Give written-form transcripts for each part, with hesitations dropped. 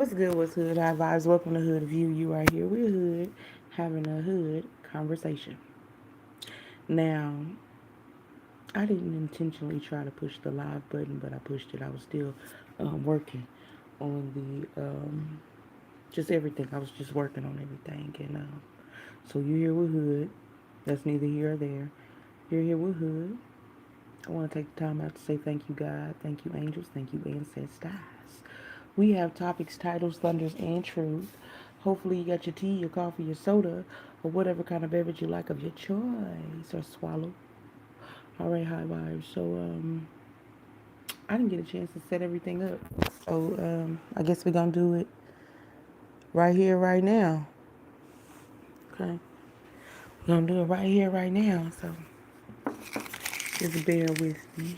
What's good? What's hood? High vibes. Welcome to Hood View. You are here with Hood, having a hood conversation. Now, I didn't intentionally try to push the live button, but I pushed it. I was still working on the just everything. I was just working on everything, and so you're here with Hood. That's neither here or there. You're here with Hood. I want to take the time out to say thank you, God. Thank you, angels. Thank you, ancestors. We have topics, titles, thunders, and truth. Hopefully, you got your tea, your coffee, your soda, or whatever kind of beverage you like of your choice or swallow. All right, high vibes. So, I didn't get a chance to set everything up. So, I guess we're going to do it right here, right now. Okay. We're going to do it right here, right now. So, just bear with me.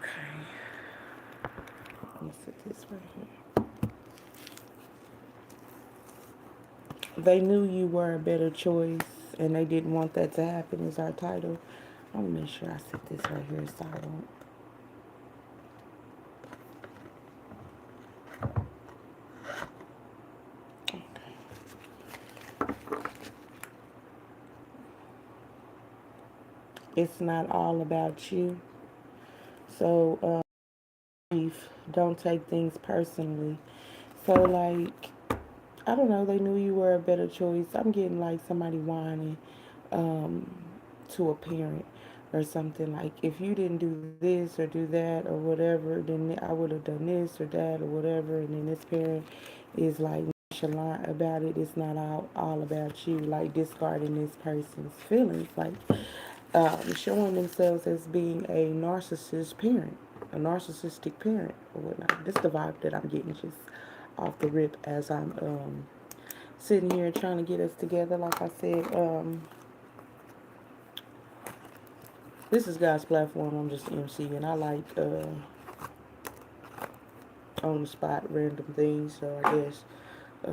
Okay. Let me set this right here. They knew you were a better choice, and they didn't want that to happen, is our title. I'm gonna make sure I set this right here so I don't. It's not all about you. So, don't take things personally. So, like, I don't know, they knew you were a better choice. I'm getting like somebody whining um, to a parent or something like, if you didn't do this or do that or whatever, then I would have done this or that or whatever. And then this parent is like nonchalant about it. It's not all about you, like discarding this person's feelings, like showing themselves as being a a narcissistic parent or whatnot. This is the vibe that I'm getting just off the rip as I'm sitting here trying to get us together. Like I said, this is God's platform. I'm just MC, and I like on the spot random things. So I guess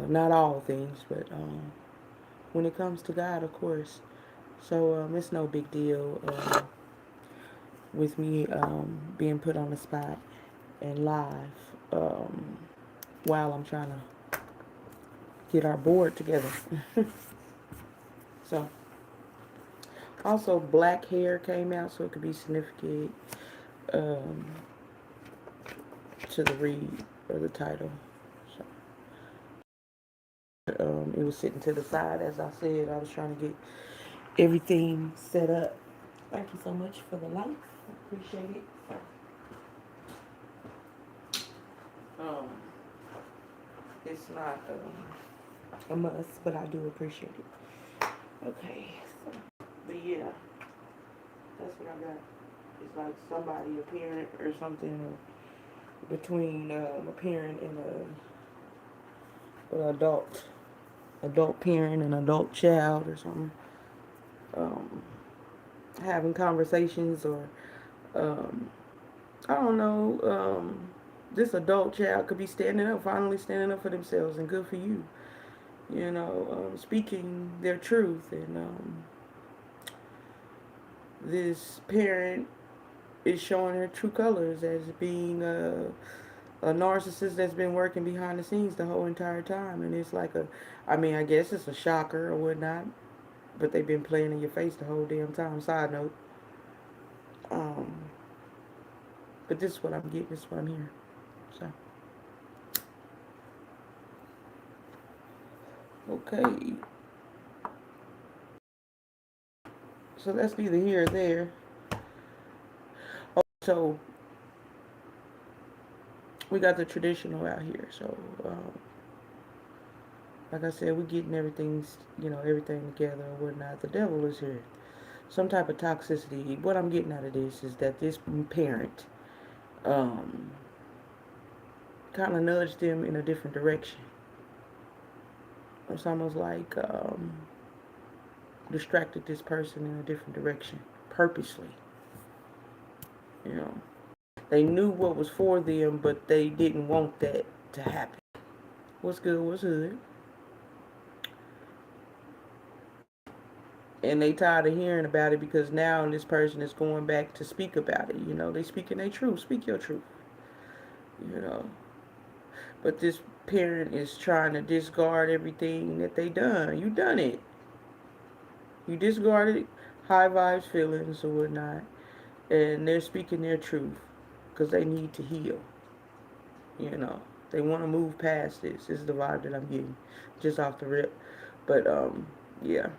not all things, but when it comes to God, of course. So it's no big deal with me being put on the spot and live um, while I'm trying to get our board together. So also black hair came out, so it could be significant um, to the read or the title. So it was sitting to the side, as I said. I was trying to get everything set up. Thank you so much for the likes. I appreciate it. Um, it's not a must, but I do appreciate it. Okay, so, but yeah, that's what I got. It's like somebody, a parent or something, or between a parent and an adult parent and adult child or something. Um, having conversations or um, I don't know. This adult child could be standing up, finally standing up for themselves, and good for you. You know, speaking their truth, and this parent is showing her true colors as being a narcissist that's been working behind the scenes the whole entire time, and it's like I mean, I guess it's a shocker or whatnot, but they've been playing in your face the whole damn time. Side note, um, but this is what I'm getting. This is what I'm hearing. So, okay, so that's neither here or there. Oh, so we got the traditional out here. So, like I said, we're getting everything together or whatnot. The devil is here. Some type of toxicity. What I'm getting out of this is that this parent um, kind of nudged them in a different direction. It's almost like distracted this person in a different direction purposely. You know, they knew what was for them, but they didn't want that to happen. What's good? What's good? And they tired of hearing about it because now this person is going back to speak about it. They speaking their truth. Speak your truth. You know. But this parent is trying to discard everything that they done. You done it. You discarded high vibes feelings or whatnot. And they're speaking their truth because they need to heal. They want to move past this. This is the vibe that I'm getting just off the rip. But, yeah.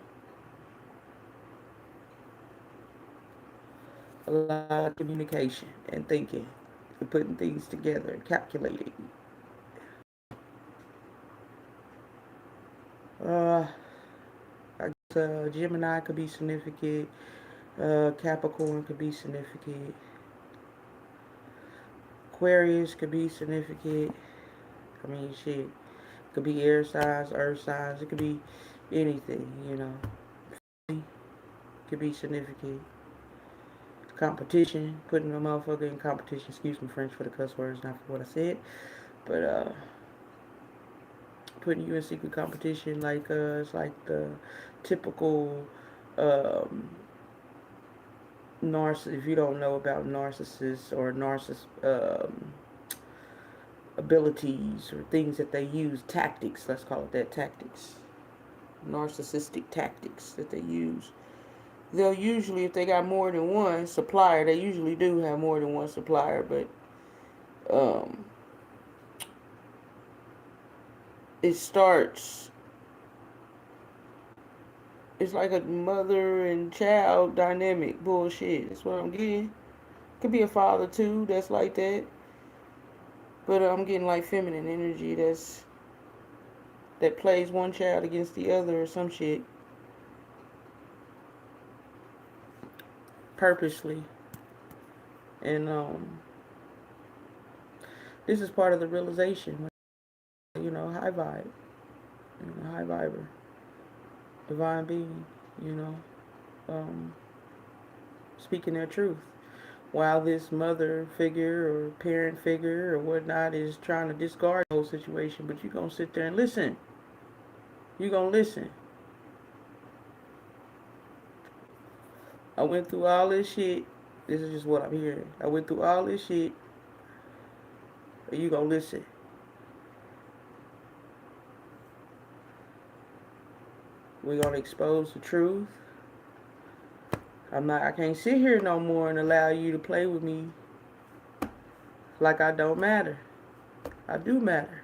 A lot of communication and thinking and putting things together and calculating. I guess Gemini could be significant. Capricorn could be significant. Aquarius could be significant. I mean, shit. It could be air signs, earth signs. It could be anything, It could be significant. Competition, putting a motherfucker in competition. Excuse me, French for the cuss words, not for what I said. But, putting you in secret competition, like, it's like the typical, if you don't know about narcissists or abilities or things that they use, tactics, let's call it that, tactics, narcissistic tactics that they use. They'll usually, if they got more than one supplier, they usually do have more than one supplier, but it starts, it's like a mother and child dynamic bullshit. That's what I'm getting. Could be a father too that's like that. But I'm getting like feminine energy that plays one child against the other or some shit. Purposely. And this is part of the realization. High vibe. High viber. Divine being, speaking their truth. While this mother figure or parent figure or whatnot is trying to discard the whole situation, but you're going to sit there and listen. You're going to listen. I went through all this shit. This is just what I'm hearing. I went through all this shit. Are you going to listen? We're going to expose the truth. I can't sit here no more and allow you to play with me like I don't matter. I do matter.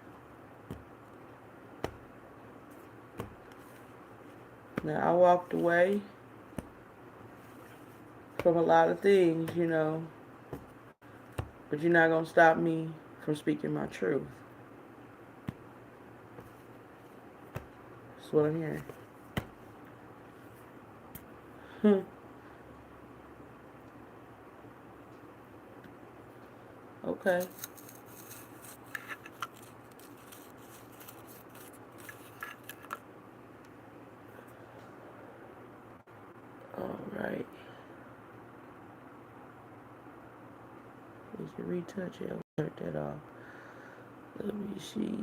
Now, I walked away from a lot of things, but you're not going to stop me from speaking my truth. That's what I'm hearing. Okay. All right. We can retouch it. I'll turn that off. Let me see.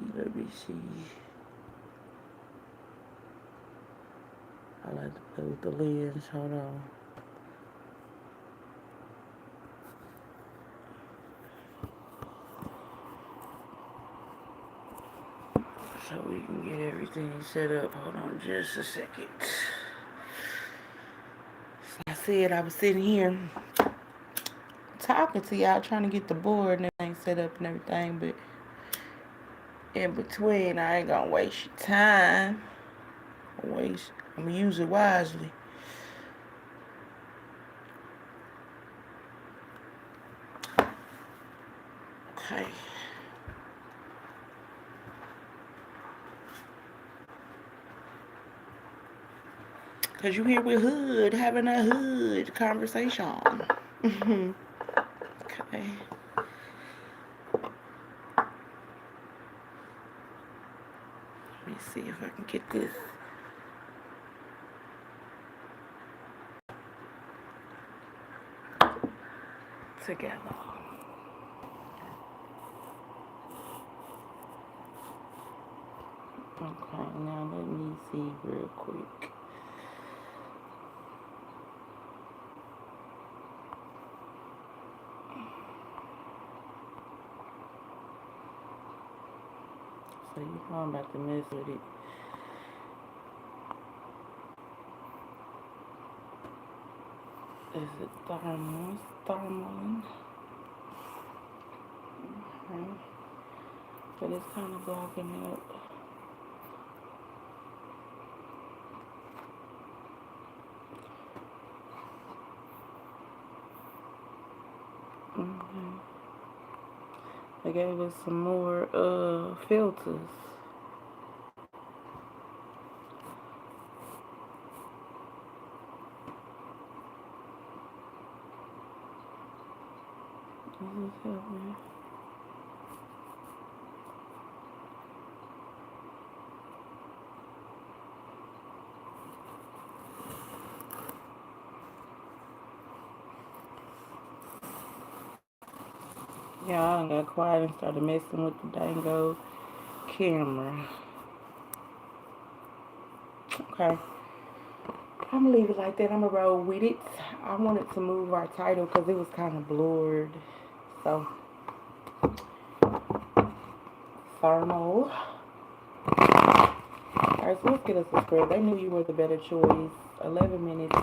I like to play with the lens. Hold on. So we can get everything set up. Hold on just a second. So I said I was sitting here talking to y'all, trying to get the board and everything set up and everything, but in between, I ain't gonna waste your time. I'm gonna use it wisely. Okay. Cause you here with Hood, having a Hood conversation. Okay. Let me see if I can get this together. Okay, now let me see real quick. So you know I'm about to mess with it. Is it thermal? Thermal. Okay. But it's kind of blocking up. Okay. They gave us some more filters. This is helping. Yeah, I got quiet and started messing with the dango camera. Okay. I'm gonna leave it like that. I'm gonna roll with it. I wanted to move our title because it was kind of blurred. So, thermal. Alright, so let's get us a spread. They knew you were the better choice. 11 minutes in.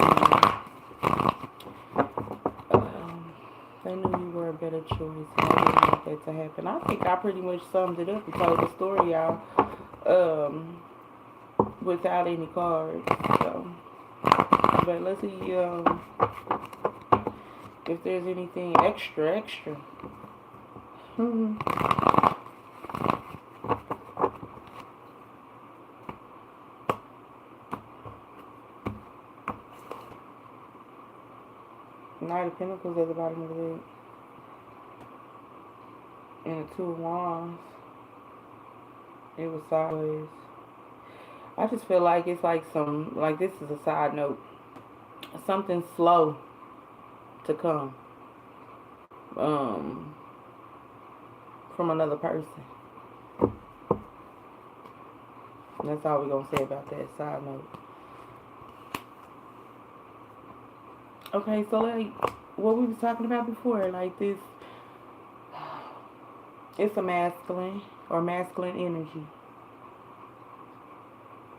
They knew you were a better choice. And I didn't want that to happen. I think I pretty much summed it up and told the story, y'all. Without any cards. So, but let's see if there's anything extra. Knight of Pentacles at the bottom of the deck. And the Two of Wands. It was sideways. I just feel like it's like this is a side note. Something slow to come. From another person. And that's all we're going to say about that side note. Okay, so like what we was talking about before, like this, it's a masculine or masculine energy.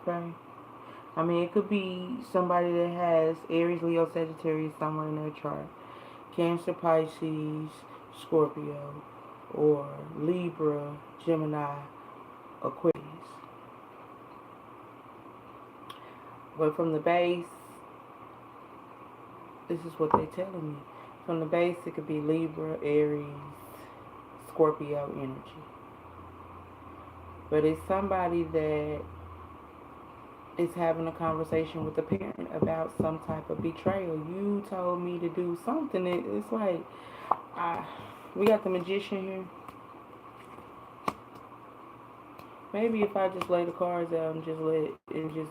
Okay. I mean, it could be somebody that has Aries, Leo, Sagittarius somewhere in their chart. Cancer, Pisces, Scorpio, or Libra, Gemini, Aquarius. But from the base, this is what they're telling me. From the base, it could be Libra, Aries, Scorpio energy. But it's somebody that is having a conversation with a parent about some type of betrayal. You told me to do something. It's like, we got the Magician here. Maybe if I just lay the cards out and just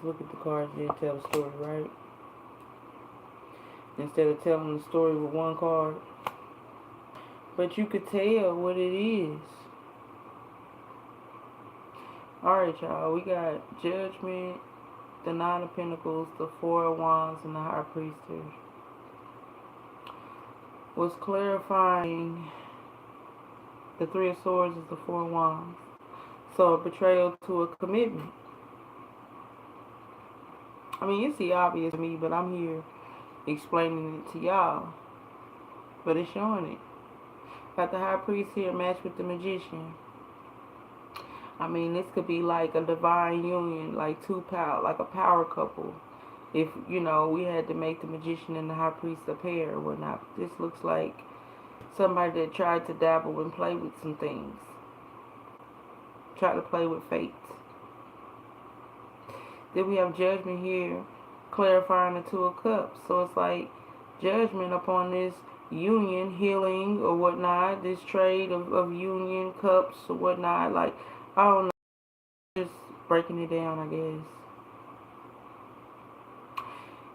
look at the cards and tell the story, right? Instead of telling the story with one card. But you could tell what it is. Alright, y'all. We got Judgment, the Nine of Pentacles, the Four of Wands, and the High Priestess. What's clarifying the Three of Swords is the Four of Wands. So a betrayal to a commitment. I mean, it's the obvious to me, but I'm here explaining it to y'all. But it's showing it. Got the High Priest here matched with the Magician. I mean, this could be like a divine union, like like a power couple. If, you know, we had to make the Magician and the High Priest a pair or whatnot. This looks like somebody that tried to dabble and play with some things. Try to play with fate. Then we have Judgment here, clarifying the Two of Cups. So it's like judgment upon this union, healing or whatnot, this trade of union, cups or whatnot. Like, I don't know, just breaking it down, I guess.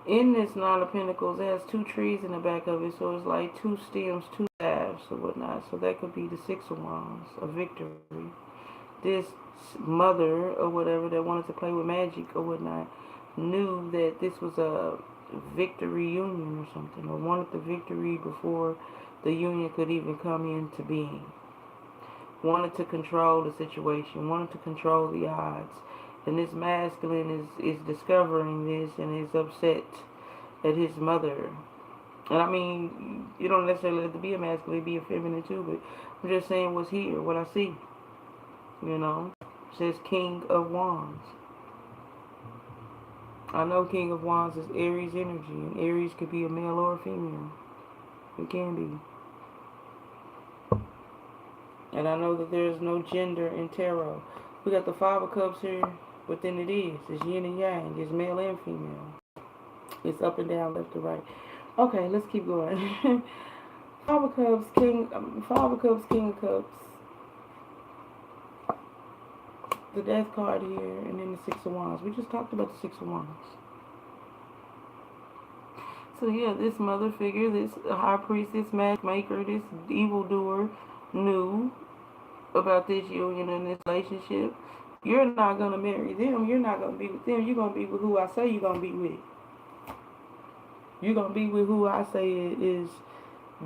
In this Nine of Pentacles, it has two trees in the back of it, so it's like two stems, two staves or whatnot. So that could be the Six of Wands, a victory. This mother or whatever that wanted to play with magic or whatnot knew that this was a victory union or something, or wanted the victory before the union could even come into being. wanted to control the situation, wanted to control the odds. And this masculine is discovering this and is upset at his mother. And I mean, you don't necessarily have to be a masculine, be a feminine too, but I'm just saying what's here, what I see. You know, it says King of Wands. I know King of Wands is Aries energy, and Aries could be a male or a female. It can be. And I know that there is no gender in tarot. We got the Five of Cups here, but then it is. It's yin and yang. It's male and female. It's up and down, left to right. Okay, let's keep going. Five of Cups, King of Cups. The Death card here, and then the Six of Wands. We just talked about the Six of Wands. So yeah, this mother figure, this high priest, this matchmaker, this evildoer knew about this union and this relationship. You're not going to marry them. You're not going to be with them. You're going to be with who I say you're going to be with. You're going to be with who I say is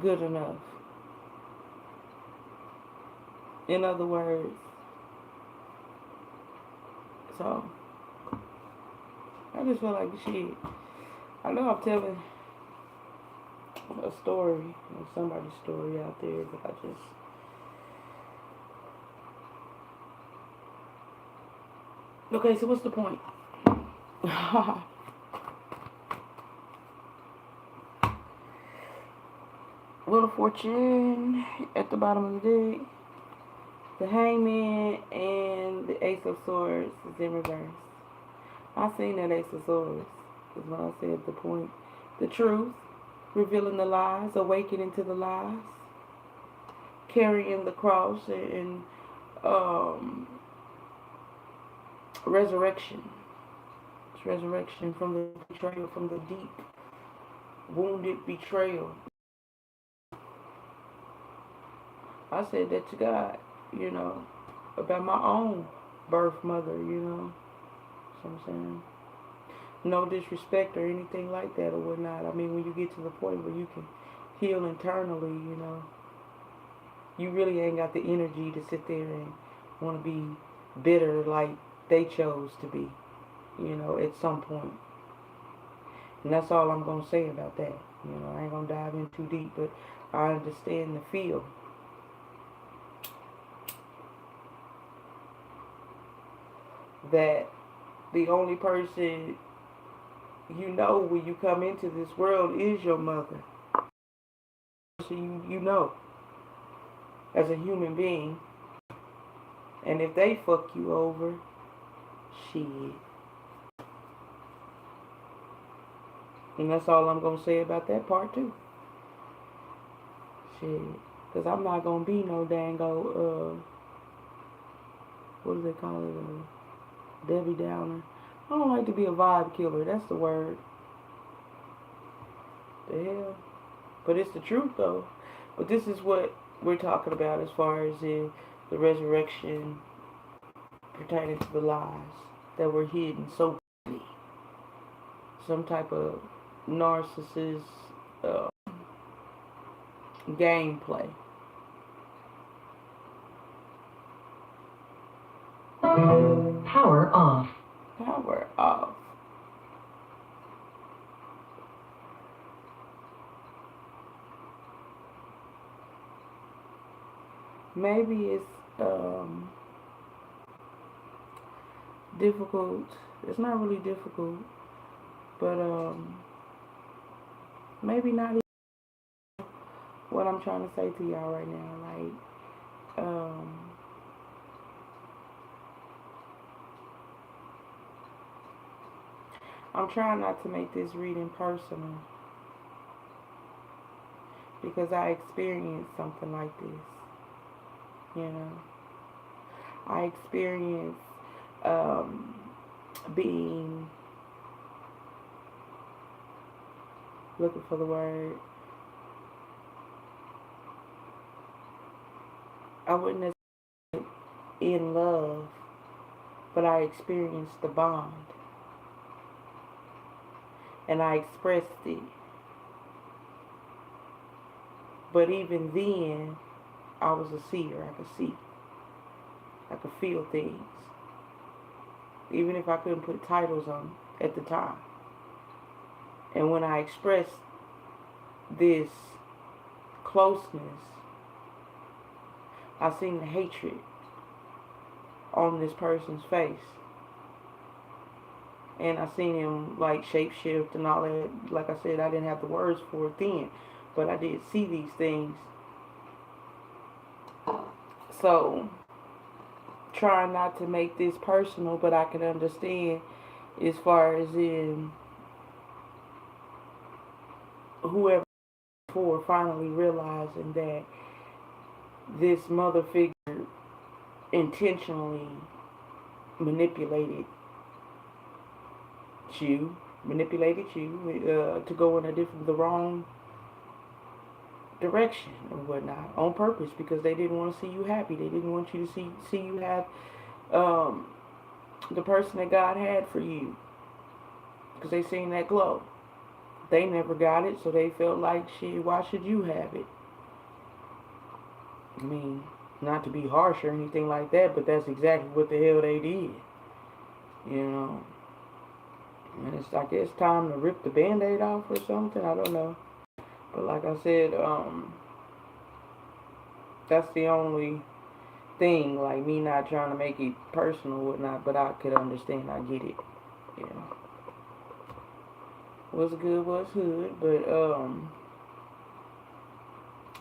good enough. In other words, so I just feel like shit. I know I'm telling a story, somebody's story out there, but I just... Okay, so what's the point? Wheel of Fortune at the bottom of the deck. The Hangman and the Ace of Swords is in reverse. I seen that Ace of Swords. Is what I said, the point. The truth. Revealing the lies. Awakening to the lies. Carrying the cross and resurrection. It's resurrection from the betrayal, from the deep, wounded betrayal. I said that to God, you know, about my own birth mother, you know. So I'm saying, no disrespect or anything like that or whatnot. I mean, when you get to the point where you can heal internally, you know, you really ain't got the energy to sit there and want to be bitter like they chose to be, you know, at some point. And that's all I'm going to say about that. You know, I ain't going to dive in too deep, but I understand the feel. That the only person you know when you come into this world is your mother. So you know as a human being. And if they fuck you over, shit. And that's all I'm going to say about that part too. Shit. Because I'm not going to be no dango, what do they call it? Debbie Downer. I don't like to be a vibe killer. That's the word. The hell. But it's the truth though. But this is what we're talking about as far as the resurrection pertaining to the lies that were hidden so deeply. Some type of narcissist gameplay. Power off. Power off. Maybe it's difficult. It's not really difficult, but maybe not even what I'm trying to say to y'all right now. Like, I'm trying not to make this reading personal because I experienced something like this. You know, I experienced being, looking for the word, I wouldn't necessarily in love, but I experienced the bond. And I expressed it. But even then, I was a seer. I could see. I could feel things, even if I couldn't put titles on at the time. And when I expressed this closeness, I seen the hatred on this person's face. And I seen him like shapeshift and all that. Like I said, I didn't have the words for it then, but I did see these things. So, trying not to make this personal, but I can understand as far as in whoever for finally realizing that this mother figure intentionally manipulated you to go in the wrong direction or whatnot on purpose, because they didn't want to see you happy. They didn't want you to see you have the person that God had for you, because they seen that glow. They never got it, so they felt like, shit, why should you have it? I mean, not to be harsh or anything like that, but that's exactly what the hell they did. You know? And it's like, it's time to rip the Band-Aid off or something. I don't know. But like I said, that's the only thing, like me not trying to make it personal or whatnot, but I could understand, I get it. You know. What's good, what's hood, but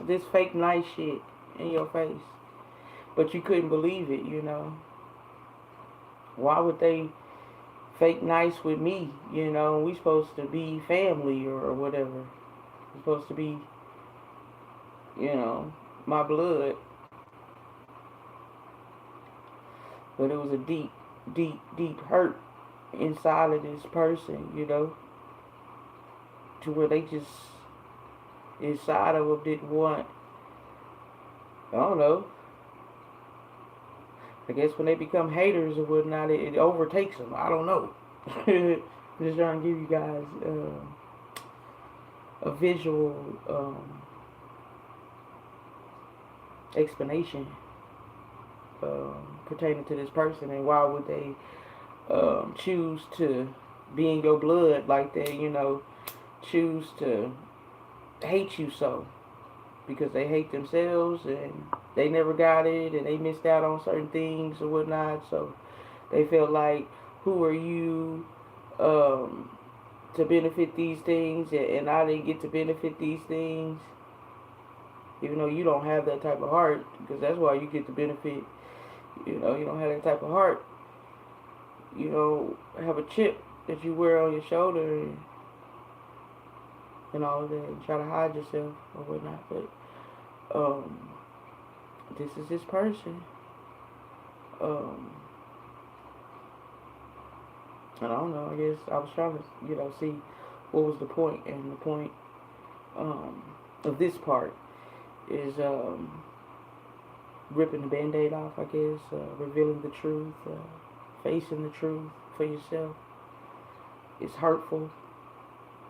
this fake nice shit in your face. But you couldn't believe it, you know. Why would they fake nice with me? You know, we supposed to be family or whatever. We're supposed to be, you know, my blood. But it was a deep, deep, deep hurt inside of this person, you know, to where they just, inside of them, didn't want, I don't know, I guess when they become haters or whatnot, it overtakes them. I don't know. I'm just trying to give you guys a visual explanation pertaining to this person, and why would they choose to be in your blood like that, you know, choose to hate you so, because they hate themselves and they never got it and they missed out on certain things or whatnot, so they felt like, who are you to benefit these things, and I didn't get to benefit these things, even though you don't have that type of heart, because that's why you get to benefit. You know, you don't have that type of heart. You don't have a chip that you wear on your shoulder and all of that, and try to hide yourself or whatnot. But this is this person. And I don't know, I guess I was trying to, you know, see what was the point. And the point of this part is ripping the Band-Aid off, I guess, revealing the truth, facing the truth for yourself. It's hurtful,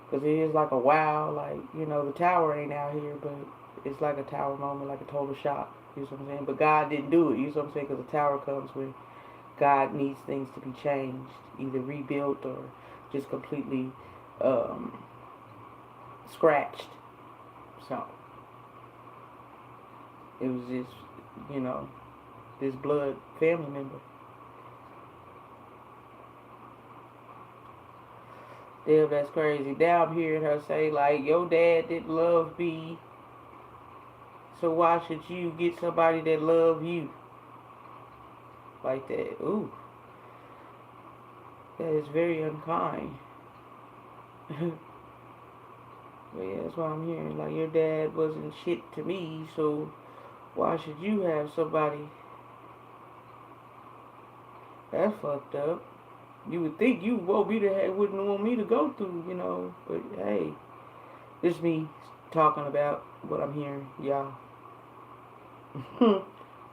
because it is like a wow, like, you know, the tower ain't out here, but it's like a tower moment, like a total shock, you know what I'm saying? But God didn't do it, you know what I'm saying? Because the tower comes when God needs things to be changed, either rebuilt or just completely scratched. So, it was just, you know, this blood family member. Damn, that's crazy. Now I'm hearing her say, like, your dad didn't love me, so why should you get somebody that love you? Like that. Ooh. That is very unkind. But yeah, that's what I'm hearing. Like, your dad wasn't shit to me, so why should you have somebody? That's fucked up. You would think you wouldn't want me to go through, you know. But hey, this is me talking about what I'm hearing, y'all.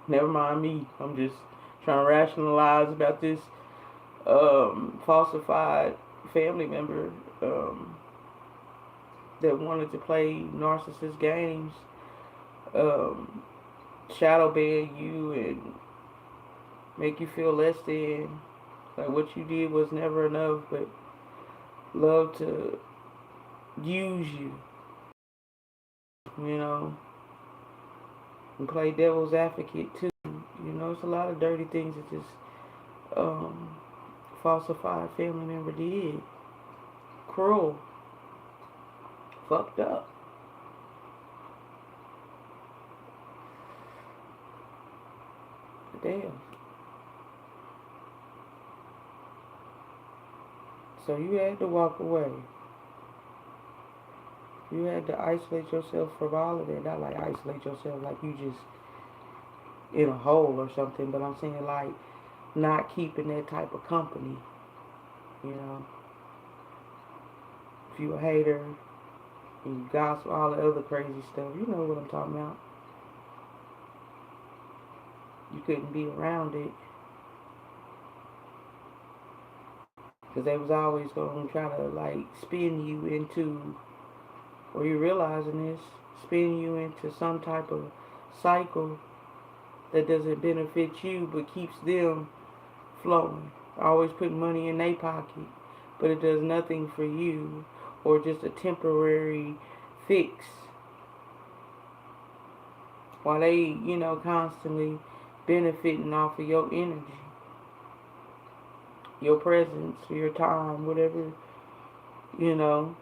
Never mind me. I'm just trying to rationalize about this falsified family member that wanted to play narcissist games, shadow ban you, and make you feel less than, like what you did was never enough, but love to use you, you know, and play devil's advocate too. You know, it's a lot of dirty things that this um, falsified family member did. Cruel, fucked up. Damn. So you had to walk away. You had to isolate yourself from all of it. Not like isolate yourself like you just in a hole or something, but I'm saying like not keeping that type of company. You know, if you a hater and you gossip, all the other crazy stuff, you know what I'm talking about. You couldn't be around it because they was always going to try to like spin you into, or you realizing this, spin you into some type of cycle that doesn't benefit you but keeps them flowing. Always putting money in their pocket, but it does nothing for you, or just a temporary fix while they, you know, constantly benefiting off of your energy, your presence, your time, whatever, you know.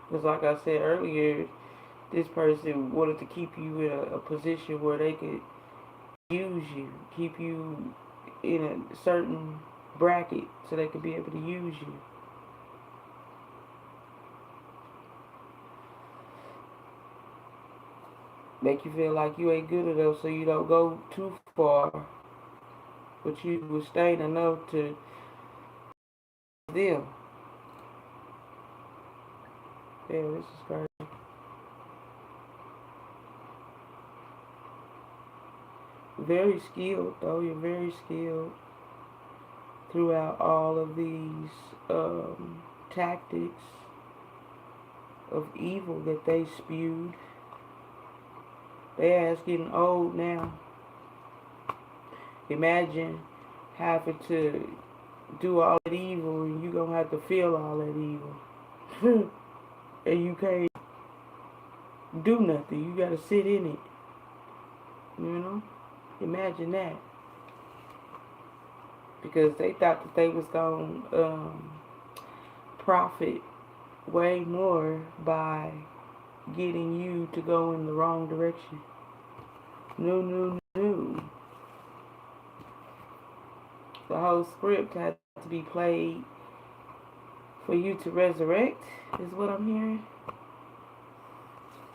Because like I said earlier, this person wanted to keep you in a position where they could use you, keep you in a certain bracket so they could be able to use you. Make you feel like you ain't good enough so you don't go too far, but you sustain enough to them. Yeah, this is crazy. Very skilled though, you're very skilled throughout all of these tactics of evil that they spewed. Their ass getting old now. Imagine having to do all that evil and you gonna have to feel all that evil. And you can't do nothing. You gotta sit in it. You know? Imagine that. Because they thought that they was gonna profit way more by getting you to go in the wrong direction. No, no, no. The whole script had to be played for you to resurrect, is what I'm hearing.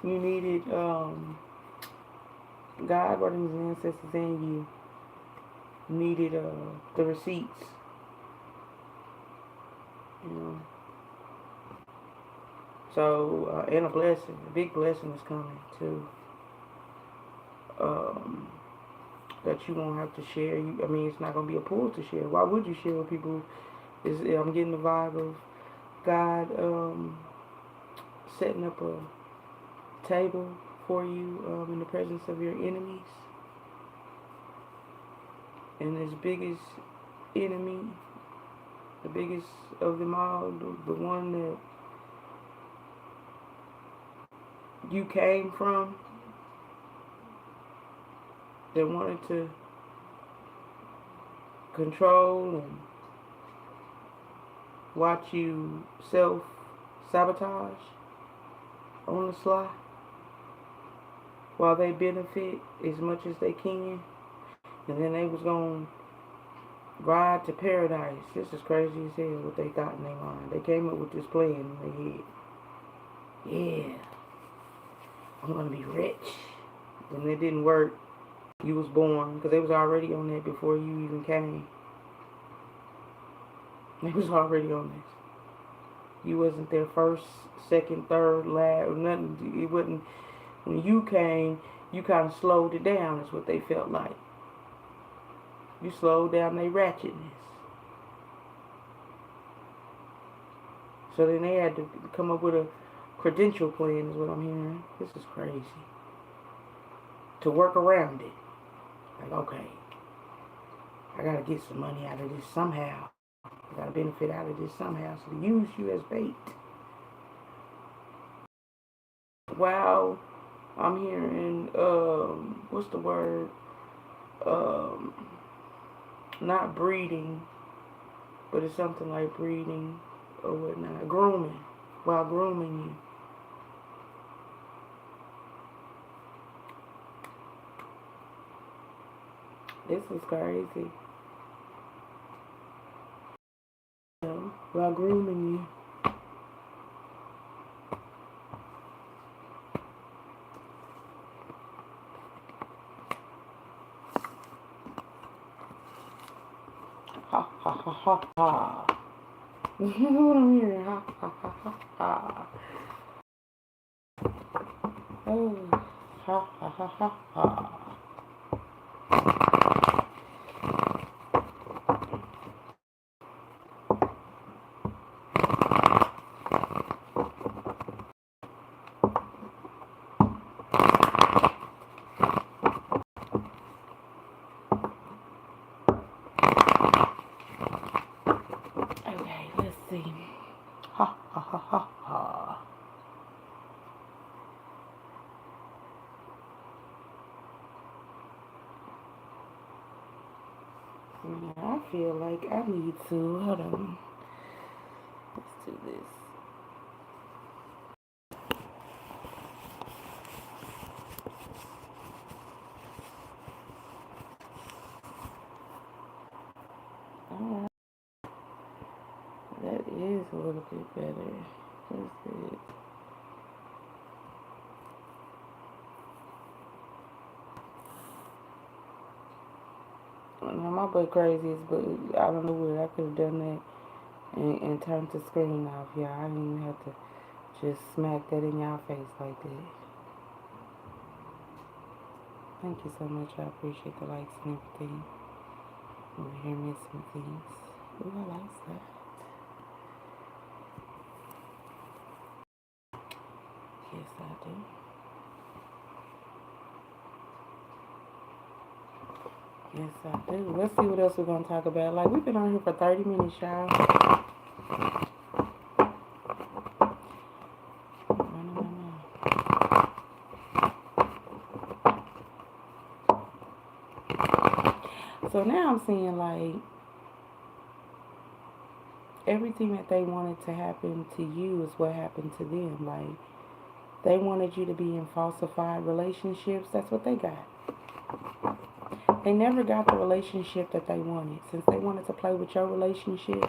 You needed God, what his ancestors, and you needed the receipts. You know. So, and a blessing, a big blessing is coming too. That you won't have to share. I mean, it's not gonna be a pull to share. Why would you share with people? I'm getting the vibe of God setting up a table for you in the presence of your enemies. And his biggest enemy, the biggest of them all, the one that you came from, that wanted to control and watch you self-sabotage on the sly while they benefit as much as they can, and then they was going to ride to paradise. This is crazy as hell what they got in their mind. They came up with this plan in their head. Yeah, I'm going to be rich. And it didn't work. You was born, because they was already on that before you even came. They was already on this. You wasn't their first, second, third, last, or nothing. It wasn't, when you came, you kind of slowed it down, is what they felt like. You slowed down their ratchetness. So then they had to come up with a credential plan, is what I'm hearing. This is crazy. To work around it. Like, okay, I gotta get some money out of this somehow. I gotta benefit out of this somehow. So they use you as bait. Wow. I'm hearing, what's the word? Um, Not breeding, but it's something like breeding or whatnot. Grooming. While grooming you. This is crazy. While grooming you. Ha ha ha ha ha. You know what I'm hearing? Ha ha ha ha ha. Oh, ha ha ha ha ha. Okay, let's see. Ha ha ha ha ha. I feel like I need to. Hold on. Let's do this. Alright. That is a little bit better. What's it? Now my butt crazy is, but I don't know what I could have done that and turned the screen off. Yeah, I didn't even have to just smack that in y'all face like that. Thank you so much. I appreciate the likes and everything. Over here missing things. Ooh, I like that. Yes, I do. Yes, I do. Let's see what else we're going to talk about. Like, we've been on here for 30 minutes, y'all. So now I'm seeing, like, everything that they wanted to happen to you is what happened to them. Like, they wanted you to be in falsified relationships. That's what they got. They never got the relationship that they wanted. Since they wanted to play with your relationships,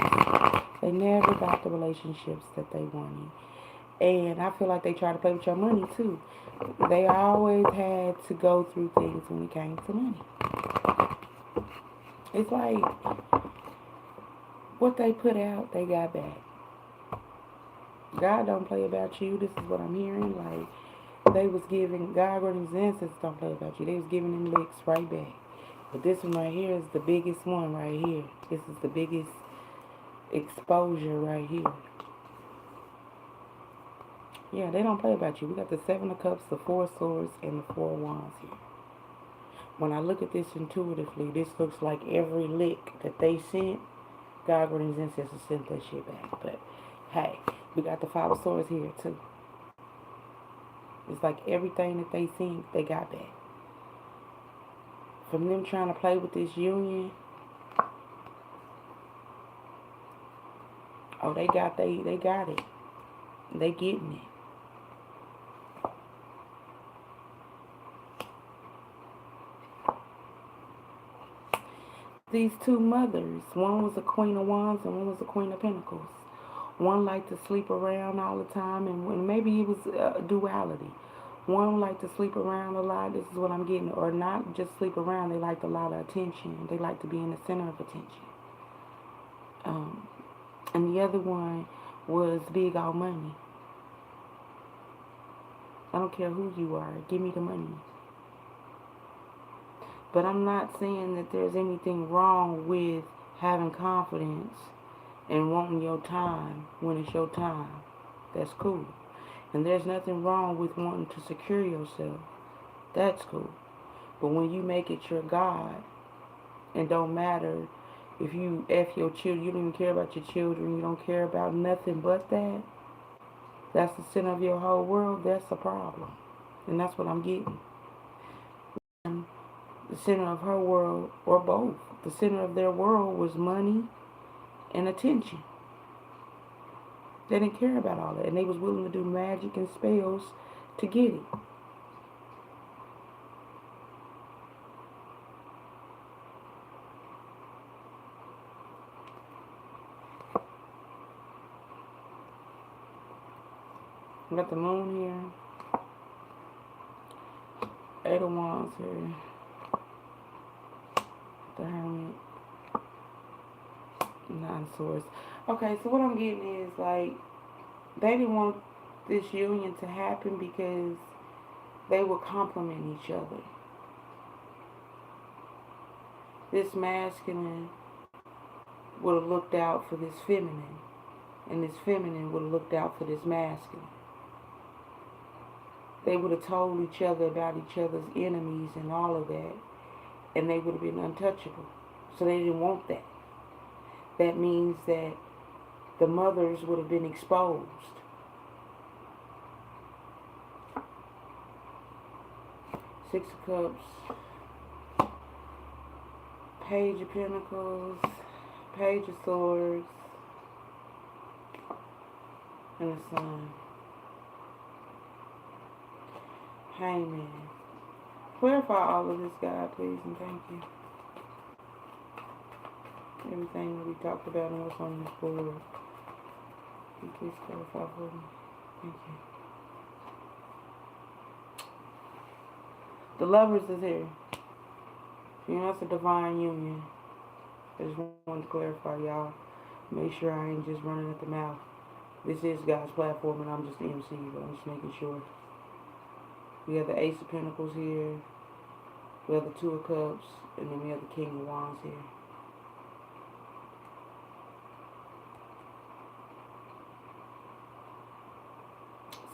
they never got the relationships that they wanted. And I feel like they try to play with your money, too. They always had to go through things when it came to money. It's like what they put out, they got back. God don't play about you. This is what I'm hearing. Like, they was giving, God or his ancestors don't play about you. They was giving them licks right back. But this one right here is the biggest one right here. This is the biggest exposure right here. Yeah, they don't play about you. We got the 7 of Cups, the 4 of Swords, and the 4 of Wands here. When I look at this intuitively, this looks like every lick that they sent, God or his ancestors sent that shit back. But, hey, we got the 5 of Swords here, too. It's like everything that they sent, they got back. From them trying to play with this union, oh, they got it. They getting it. These two mothers, one was a Queen of Wands and one was a Queen of Pentacles. One liked to sleep around all the time, and maybe it was duality. One liked to sleep around a lot, this is what I'm getting, or not just sleep around, they liked a lot of attention. They like to be in the center of attention. And the other one was big on money. I don't care who you are, give me the money. But I'm not saying that there's anything wrong with having confidence and wanting your time when it's your time. That's cool. And there's nothing wrong with wanting to secure yourself. That's cool. But when you make it your God And don't matter if you F your children, you don't even care about your children, you don't care about nothing but that. That's the center of your whole world. That's a problem. And that's what I'm getting. And the center of her world, or both, the center of their world was money and attention. They didn't care about all that. And they was willing to do magic and spells to get it. We got the moon here. Eight of Wands here. The Hermit. Nine of Swords. Okay, so what I'm getting is, like, they didn't want this union to happen because they would complement each other. This masculine would have looked out for this feminine, and this feminine would have looked out for this masculine. They would have told each other about each other's enemies and all of that, and they would have been untouchable. So they didn't want that. That means that the mothers would have been exposed. Six of Cups, Page of Pentacles, Page of Swords, and the Sun. Hangman. Clarify all of this, God, please, and thank you. Everything that we talked about and what's on this board. Can you please clarify for me? Thank you. The Lovers is here. You know, it's a divine union. I just wanted to clarify, y'all. Make sure I ain't just running at the mouth. This is God's platform, and I'm just the MC, but I'm just making sure. We have the Ace of Pentacles here. We have the Two of Cups. And then we have the King of Wands here.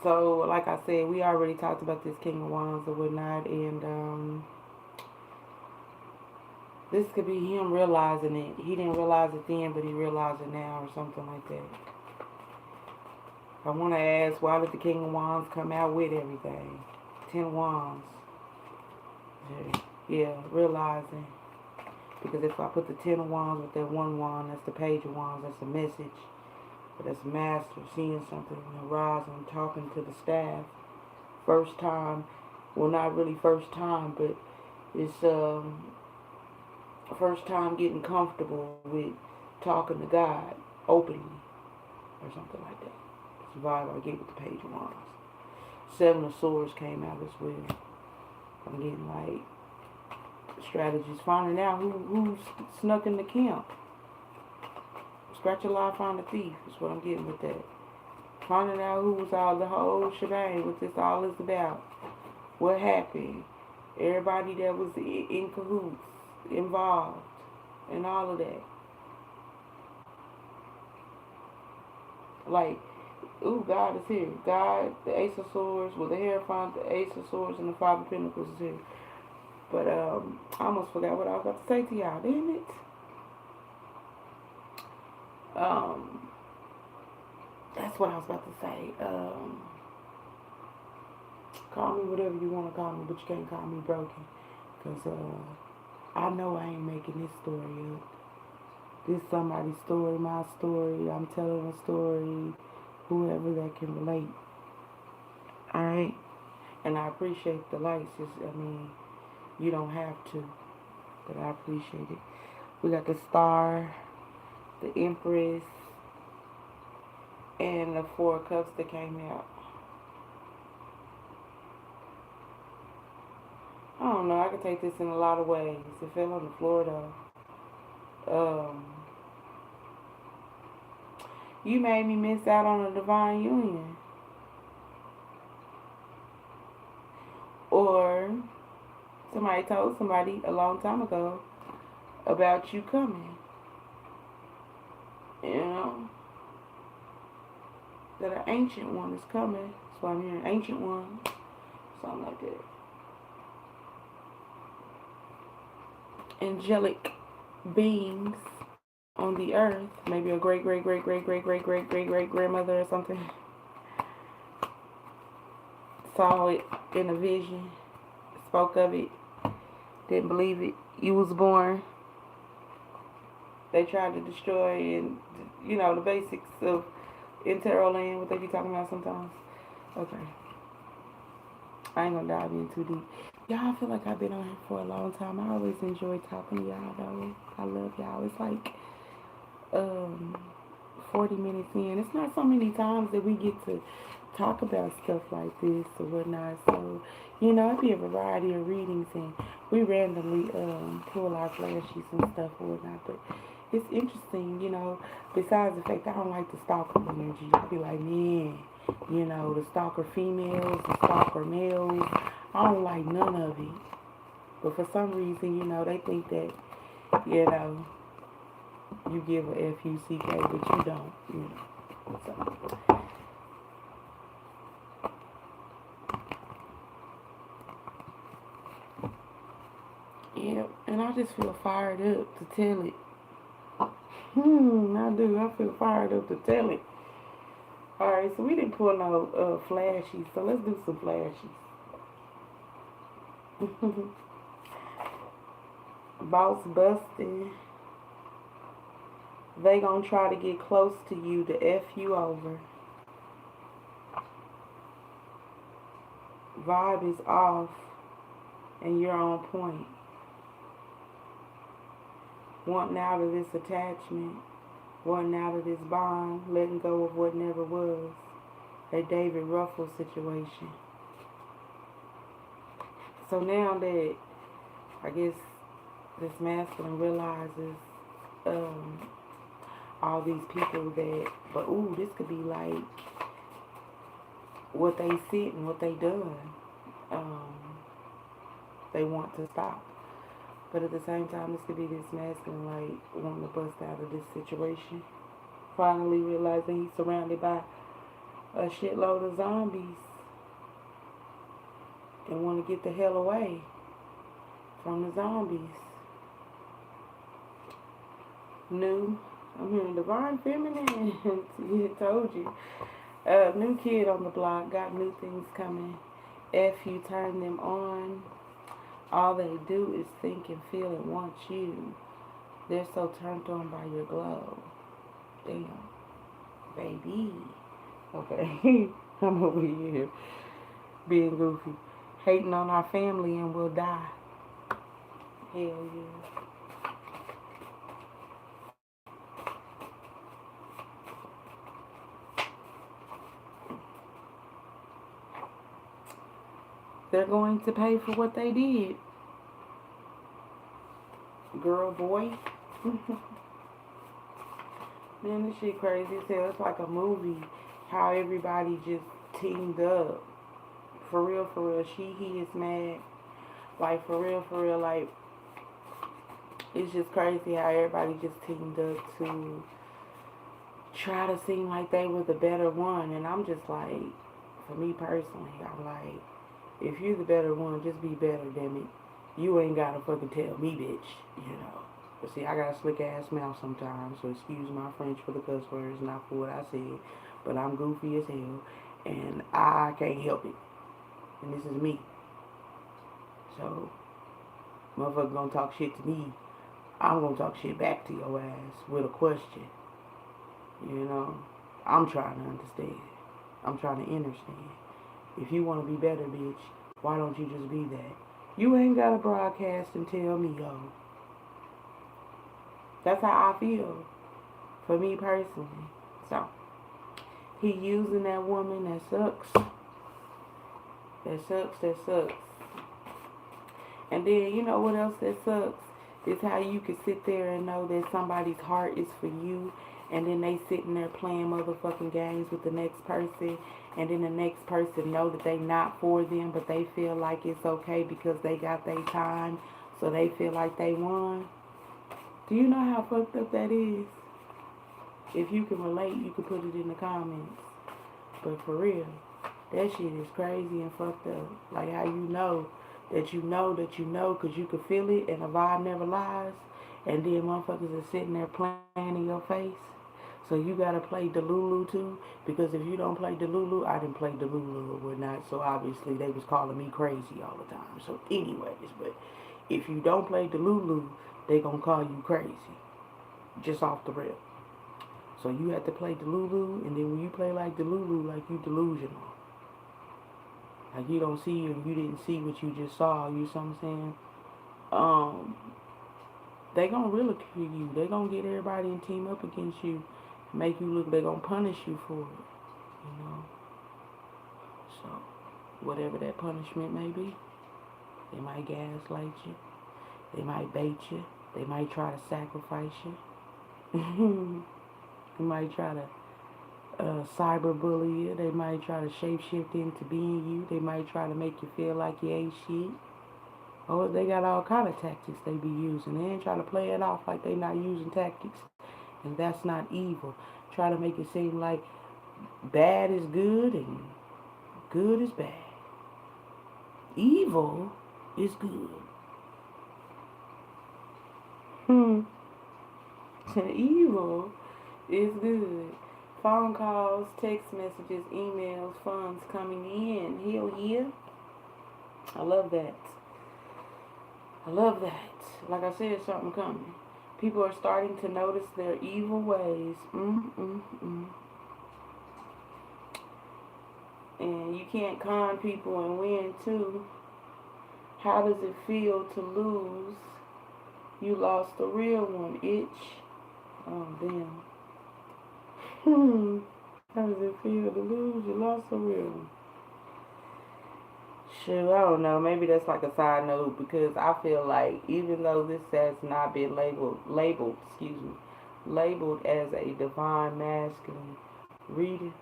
So, like I said, we already talked about this King of Wands or whatnot. And this could be him realizing it. He didn't realize it then, but he realized it now or something like that. I want to ask, why did the King of Wands come out with everything? 10 of Wands. Yeah, realizing. Because if I put the 10 of Wands with that 1 wand, that's the Page of Wands, that's a message. But that's master, seeing something, arising, talking to the staff. First time, well, not really first time, but it's first time getting comfortable with talking to God openly or something like that. It's the vibe I get with the Page of Wands. 7 of Swords came out as well. I'm getting like strategies, finding out who snuck in the camp. Scratch a lie, find a thief is what I'm getting with that. Finding out who was all the whole shebang, what this all is about. What happened. Everybody that was in cahoots, involved, and all of that. Like, ooh, God is here. God, the Ace of Swords, with the Hierophant, the Ace of Swords, and the Five of Pentacles is here. But I almost forgot what I was about to say to y'all. Damn it. That's what I was about to say. Call me whatever you want to call me, but you can't call me broken. Because I know I ain't making this story up. This is somebody's story, my story. I'm telling a story. Whoever that can relate. Alright? And I appreciate the lights. You don't have to. But I appreciate it. We got the Star, the Empress, and the 4 of Cups that came out. I don't know. I could take this in a lot of ways. It fell on the floor, though. You made me miss out on a divine union. Or somebody told somebody a long time ago about you coming. You know? That an ancient one is coming. That's why I'm hearing ancient one. Something like that. Angelic beings on the earth, maybe a great great great great great great great great great grandmother or something, saw it in a vision, spoke of it, didn't believe it. You was born. They tried to destroy, and the basics of in Tarot Land, what they be talking about sometimes. Okay, I ain't gonna dive in too deep. Y'all, I feel like I've been on here for a long time. I always enjoy talking to y'all though. I love y'all. It's like um 40 minutes in. It's not so many times that we get to talk about stuff like this or whatnot. So, it'd be a variety of readings, and we randomly pull our flashes and stuff or whatnot. But it's interesting, besides the fact that I don't like the stalker energy. I be like, man, the stalker females, the stalker males. I don't like none of it. But for some reason, they think that, you give a F-U-C-K, but you don't, So, yeah, and I just feel fired up to tell it. I do. I feel fired up to tell it. Alright, so we didn't pull no flashies, so let's do some flashies. Boss busting. They gonna try to get close to you to F you over. Vibe is off and you're on point. Wanting out of this attachment, wanting out of this bond, letting go of what never was. A David Ruffles situation. So now that I guess this masculine realizes all these people that, but ooh, this could be like what they sit and what they done. They want to stop. But at the same time, this could be this masculine, like, wanting to bust out of this situation. Finally realizing he's surrounded by a shitload of zombies and want to get the hell away from the zombies. New, I'm hearing divine feminine. Yeah, told you. New kid on the block, got new things coming. If you turn them on, all they do is think and feel and want you. They're so turned on by your glow. Damn. Baby. Okay. I'm over here being goofy. Hating on our family and we'll die. Hell yeah. They're going to pay for what they did. Girl, boy. Man, this shit crazy as hell. It's like a movie. How everybody just teamed up. For real. He is mad. Like, for real. Like, it's just crazy how everybody just teamed up to try to seem like they were the better one. And I'm just like, for me personally, I'm like, if you're the better one, just be better, damn it. You ain't gotta fucking tell me, bitch, But see, I got a slick ass mouth sometimes, so excuse my French for the cuss words, not for what I said. But I'm goofy as hell, and I can't help it. And this is me. So, motherfucker gonna talk shit to me, I'm gonna talk shit back to your ass with a question. I'm trying to understand. I'm trying to understand. If you want to be better, bitch, why don't you just be that? You ain't got to broadcast and tell me, yo. That's how I feel. For me personally. So, he using that woman. That sucks. That sucks. And then, you know what else that sucks? Is how you can sit there and know that somebody's heart is for you, and then they sitting there playing motherfucking games with the next person, and then the next person know that they not for them, but they feel like it's okay because they got their time, so they feel like they won. Do you know how fucked up that is? If you can relate, you can put it in the comments. But for real, that shit is crazy and fucked up. Like how you know that you know because you can feel it, and a vibe never lies. and then motherfuckers are sitting there playing in your face. So you gotta play Delulu too, because if you don't play Delulu, I didn't play Delulu or whatnot. So obviously they was calling me crazy all the time. So anyways, but if you don't play Delulu, they gonna call you crazy, just off the rip. So you have to play Delulu, and then when you play like Delulu, like you delusional, like you don't see and you didn't see what you just saw. You see what I'm saying? They gonna ridicule you. They gonna get everybody and team up against you, make you look. They gonna punish you for it. You know. So whatever that punishment may be, they might gaslight you. They might bait you. They might try to sacrifice you. They might try to cyberbully you. They might try to shapeshift into being you. They might try to make you feel like you ain't shit. Oh, they got all kind of tactics they be using. They ain't trying to play it off like they not using tactics. And that's not evil. Try to make it seem like bad is good and good is bad. Evil is good. Evil is good. Phone calls, text messages, emails, funds coming in. Hell yeah. I love that. I love that. Like I said, something coming. People are starting to notice their evil ways. And you can't con people and win too. How does it feel to lose? You lost the real one, itch. Oh, damn. How does it feel to lose? You lost the real one. Shoot, I don't know. Maybe that's like a side note, because I feel like even though this has not been labeled as a divine masculine reading,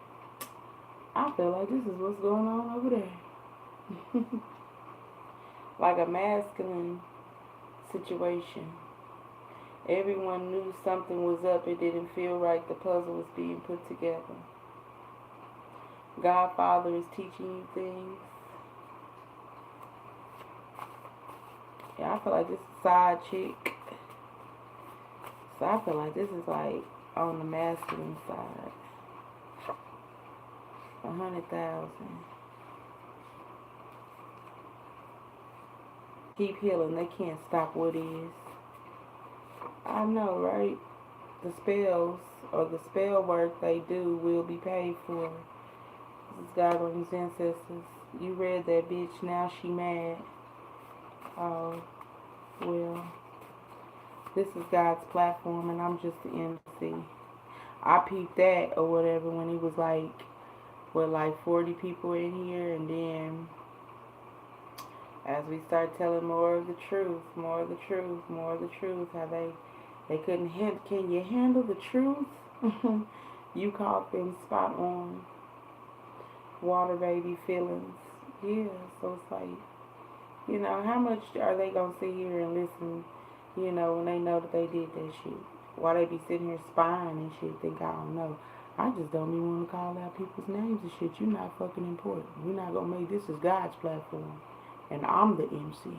I feel like this is what's going on over there. Like a masculine situation. Everyone knew something was up. It didn't feel right. The puzzle was being put together. Godfather is teaching you things. Yeah, I feel like this is side chick. So I feel like this is like on the masculine side. 100,000. Keep healing. They can't stop what is. I know, right? The spells or the spell work they do will be paid for. This is God or his ancestors. You read that bitch, now she mad. Oh, well, this is God's platform and I'm just the MC. I peeped that or whatever when it was like, what, like 40 people in here, and then as we start telling more of the truth, how they couldn't can you handle the truth? You caught them spot on. Water baby feelings. Yeah, so it's like, you know, how much are they gonna sit here and listen, you know, when they know that they did that shit? Why they be sitting here spying and shit, think I don't know. I just don't even want to call out people's names and shit. You're not fucking important. We're not gonna make this is God's platform. And I'm the MC,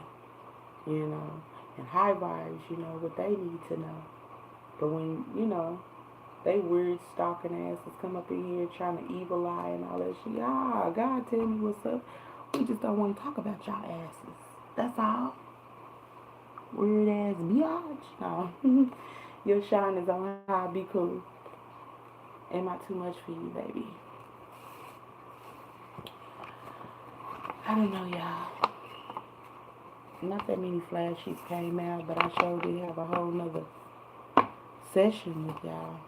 you know. And high vibes, you know, what they need to know. But when, you know, they weird stalking asses come up in here trying to evil eye and all that shit. Ah, God tell me what's up. We just don't want to talk about y'all asses. That's all. Weird ass biatch. No. Your shine is on high. Be cool. Am I too much for you, baby? I don't know, y'all. Not that many flash sheets came out, but I sure did have a whole nother session with y'all.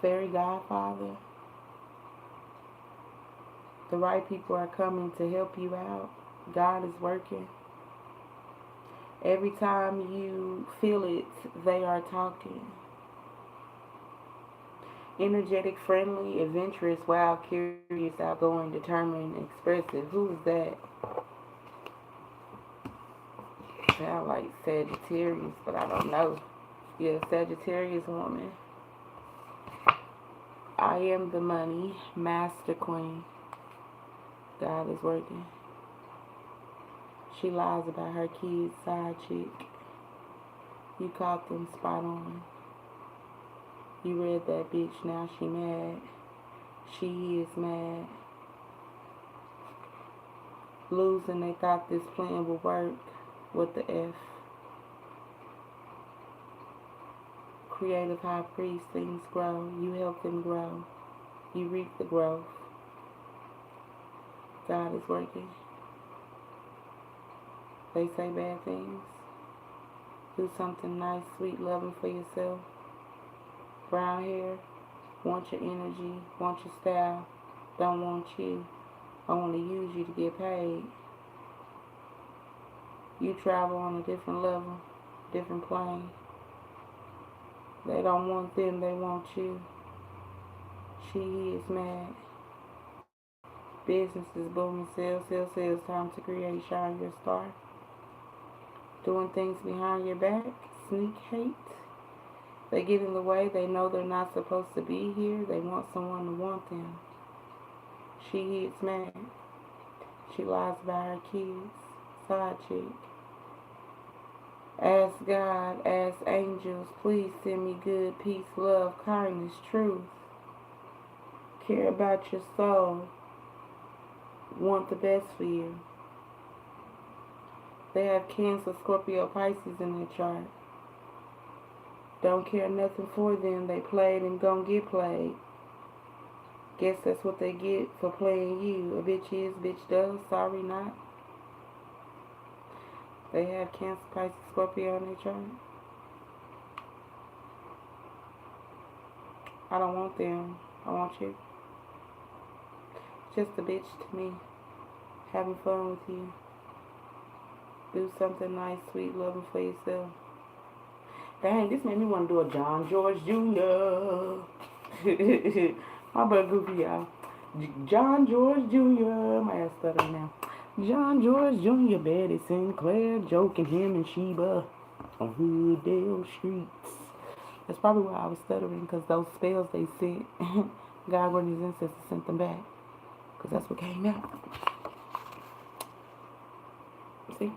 Fairy Godfather. The right people are coming to help you out. God is working. Every time you feel it, they are talking. Energetic, friendly, adventurous, wild, curious, outgoing, determined, expressive. Who is that? Sound like Sagittarius, but I don't know. Yeah, Sagittarius woman. I am the money, master queen. God is working. She lies about her kids, side chick. You caught them spot on. You read that bitch, now she mad. She is mad. Losing, they thought this plan would work. What the F? Creative high priest, things grow. You help them grow. You reap the growth. God is working. They say bad things. Do something nice, sweet, loving for yourself. Brown hair. Want your energy. Want your style. Don't want you. I want to use you to get paid. You travel on a different level, different plane. They don't want them, they want you. She is mad. Business is booming, sales. Time to create, shine your star. Doing things behind your back, sneak hate. They get in the way, they know they're not supposed to be here. They want someone to want them. She is mad. She lies about her kids, side chick. Ask God, ask angels, please send me good, peace, love, kindness, truth. Care about your soul. Want the best for you. They have Cancer, Scorpio, Pisces in their chart. Don't care nothing for them. They played and gonna get played. Guess that's what they get for playing you. A bitch is, bitch does. Sorry, not. They have Cancer, Pisces, Scorpio in their chart. I don't want them. I want you. Just a bitch to me. Having fun with you. Do something nice, sweet, loving for yourself. Dang, this made me want to do a John George Jr. My brother Goofy, y'all. John George Jr. My ass stuttering now. John George Jr. Betty Sinclair joking him and Sheba on Hooddale streets. That's probably why I was stuttering, because those spells they sent, God or his ancestors sent them back. Because that's what came out. See?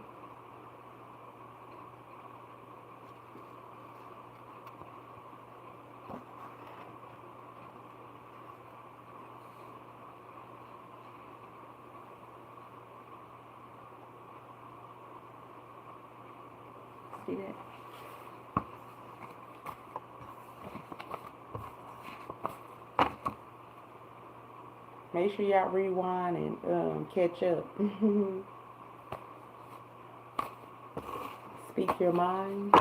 See that? Make sure y'all rewind and catch up. Speak your mind.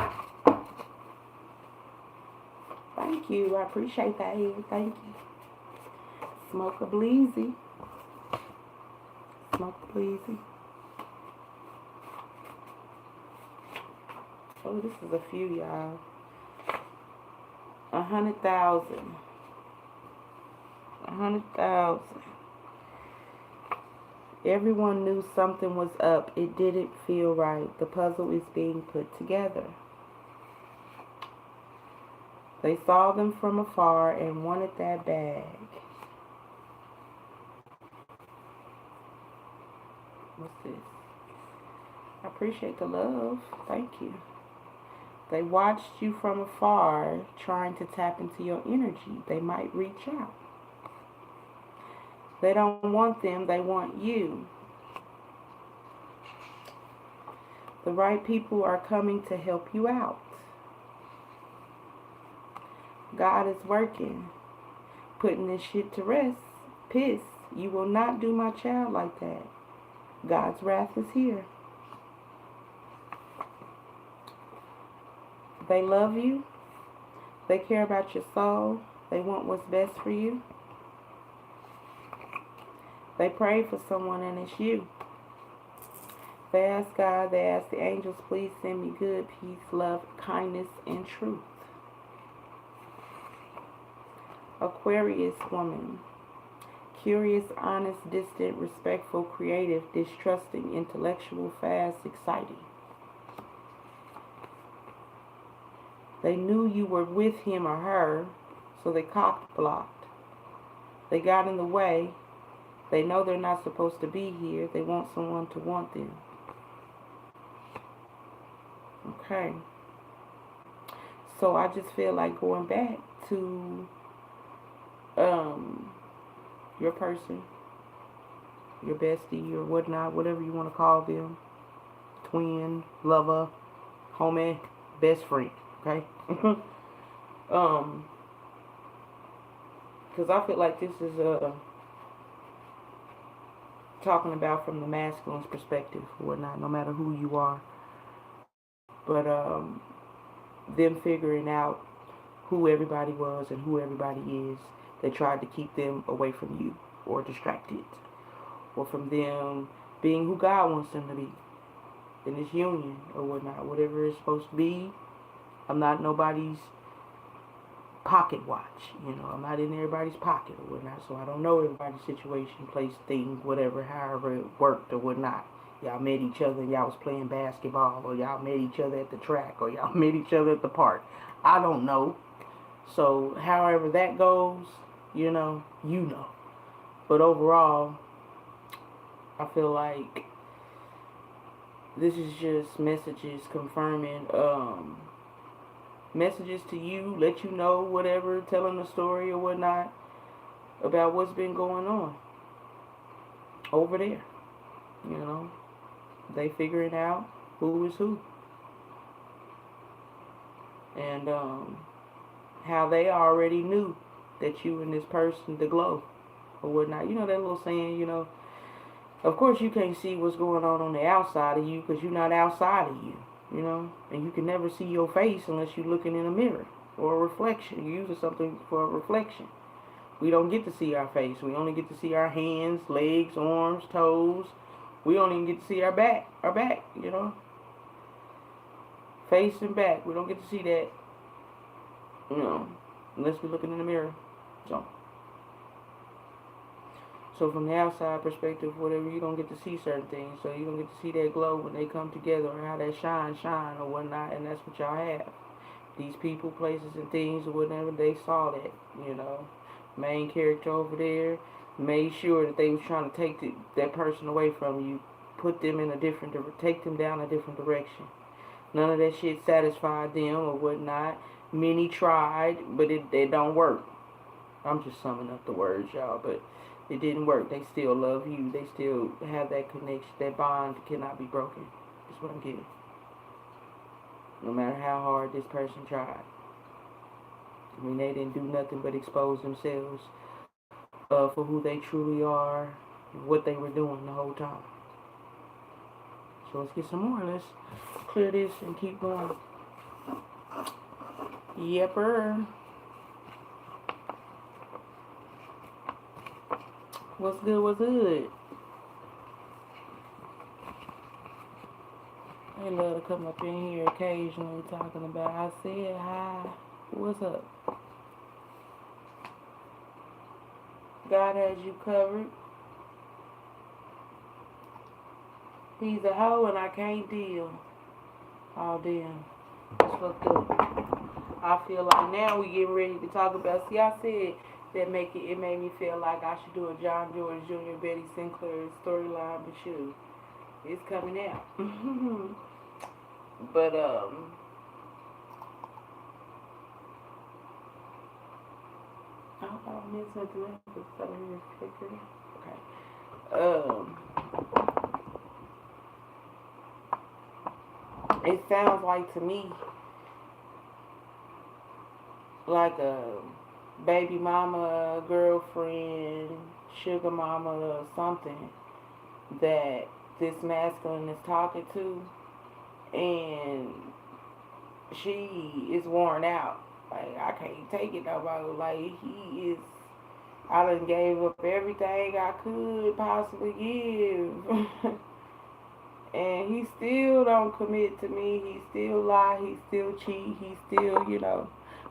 Thank you. I appreciate that. Thank you. Smoke a bleezy. Smoke a bleezy. Oh, this is a few, y'all. 100,000. 100,000. Everyone knew something was up. It didn't feel right. The puzzle is being put together. They saw them from afar and wanted that bag. What's this? I appreciate the love. Thank you. They watched you from afar, trying to tap into your energy. They might reach out. They don't want them, they want you. The right people are coming to help you out. God is working, putting this shit to rest. Piss, you will not do my child like that. God's wrath is here. They love you. They care about your soul. They want what's best for you. They pray for someone and it's you. They ask God, they ask the angels, please send me good, peace, love, kindness, and truth. Aquarius woman. Curious, honest, distant, respectful, creative, distrusting, intellectual, fast, exciting. They knew you were with him or her, so they cock-blocked. They got in the way. They know they're not supposed to be here. They want someone to want them. Okay. So I just feel like going back to um your person, your bestie or whatnot, whatever you want to call them, twin, lover, homie, best friend. Okay. um, because I feel like this is talking about from the masculine's perspective or whatnot, no matter who you are, but them figuring out who everybody was and who everybody is that tried to keep them away from you or distracted or from them being who God wants them to be in this union or whatnot, whatever it's supposed to be. I'm not nobody's pocket watch, I'm not in everybody's pocket or whatnot, so I don't know everybody's situation, place, thing, whatever, however it worked or whatnot. Y'all met each other and y'all was playing basketball, or y'all met each other at the track, or y'all met each other at the park. I don't know. So however that goes, you know. But overall, I feel like this is just messages confirming, messages to you, let you know whatever, telling a story or whatnot about what's been going on over there. They figuring out who is who. And how they already knew that you and this person, the glow or whatnot. You know that little saying, of course you can't see what's going on the outside of you because you're not outside of you, and you can never see your face unless you're looking in a mirror or a reflection. You're using something for a reflection. We don't get to see our face. We only get to see our hands, legs, arms, toes. We don't even get to see our back, face and back. We don't get to see that, unless we're looking in the mirror. So from the outside perspective, whatever, you don't get to see certain things. So you don't get to see that glow when they come together, or how that shine or whatnot. And that's what y'all have. These people, places, and things or whatever, they saw that, Main character over there made sure that they was trying to take that person away from you, put them in take them down a different direction. None of that shit satisfied them or whatnot. Many tried, but it don't work. I'm just summing up the words, y'all, but it didn't work. They still love you. They still have that connection. That bond cannot be broken. That's what I'm getting. No matter how hard this person tried. I mean, they didn't do nothing but expose themselves for who they truly are, what they were doing the whole time. So let's get some more. Let's clear this and keep going. Yepper. What's good, what's good? They love to come up in here occasionally talking about, I said hi, what's up? God has you covered. He's a hoe and I can't deal. Oh damn, that's fucked up. I feel like now we getting ready to talk about, see, I said that it made me feel like I should do a John George Jr., Betty Sinclair storyline, but shoot, it's coming out. But I hope I don't miss something else because I'm here flickering. Okay. It sounds like to me like a baby mama, girlfriend, sugar mama, or something that this masculine is talking to, and she is worn out. Like, I can't take it no more. Like, I done gave up everything I could possibly give. And he still don't commit to me. He still lie. He still cheat. He still,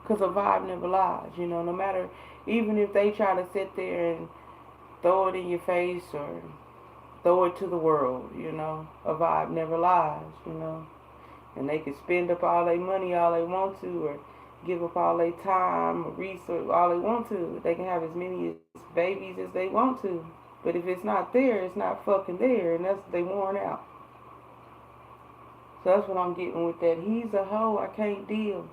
because a vibe never lies, no matter, even if they try to sit there and throw it in your face or throw it to the world, a vibe never lies, and they can spend up all their money all they want to, or give up all their time or resources all they want to. They can have as many babies as they want to, but if it's not there, it's not fucking there, and that's they worn out. So that's what I'm getting with that. He's a hoe, I can't deal.